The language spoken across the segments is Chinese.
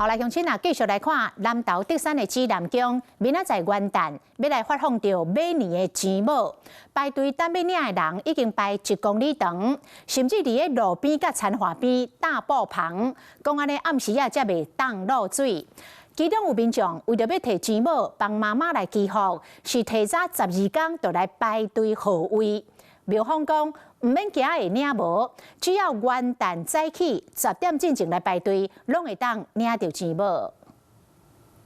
好，来乡亲啊，继续来看南投德山的指南宫，明仔载元旦要来发放着每年的钱母，排队等要领的人已经排1公里长，甚至伫个路边甲田花边大布棚，讲安尼暗时啊才袂当落水。其中有民众为着要摕钱母帮妈妈来祈福，是提早12天就来排队号位。庙方讲，唔免惊会领无，只要元旦早起10点进前来排队，拢会当领到钱母。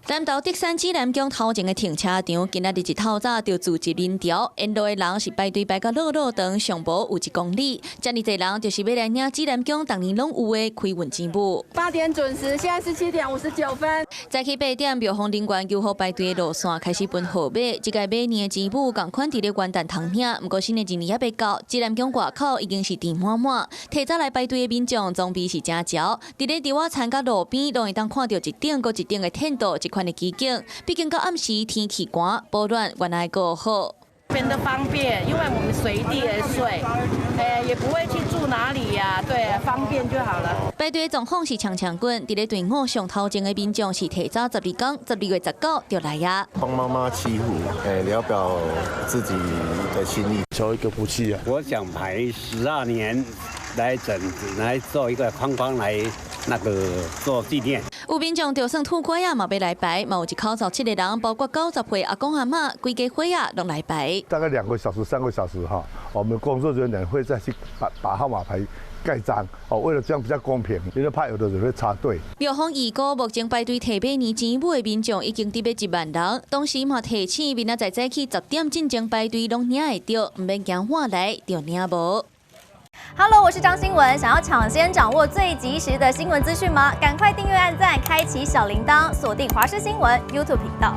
南投德山指南宫头前的停车场，今仔日一透早就聚集人潮，沿路的人是排队排到路长，上无有1公里。遮尼侪人就是要来领指南宫当年拢有的开运钱母。8点准时，现在是7点59分。早起8点，庙方人员救好排队的路线，开始分号码。这个每年的钱母共款伫咧元旦通领，不过新的一年还未到，指南宫外口已经是订满满。提早来排队的民众装备是真潮，伫咧稻仔田甲路边，拢会当看到一顶又一顶的天道。款的奇景，毕竟到暗时天气寒，保暖原来够好。变得方便，因为我们随地而睡，也不会去住哪里呀，对，方便就好了。排队的状况是长滚，伫咧队伍上头前的民众是提早12天，12月19就来呀。帮妈妈祈福，聊表自己的心意，求一个福气啊。我想排12年来做一个框框来。做纪念，有民众就算吐瓜啊，嘛要来排，嘛有一口17个人，包括90岁阿公阿嬷，规家伙啊拢来排。大概2个小时、3个小时哈，我们工作人员会再去把号码牌盖章，为了这样比较公平，因为怕有的人会插队。庙方预估目前排队提买年钱母的民众已经伫要1万人，当时嘛提醒明仔载早起10点进前排队拢领会到，唔免惊晚来就领无。Hello， 我是张新文。想要抢先掌握最及时的新闻资讯吗？赶快订阅、按赞、开启小铃铛，锁定华视新闻 YouTube 频道。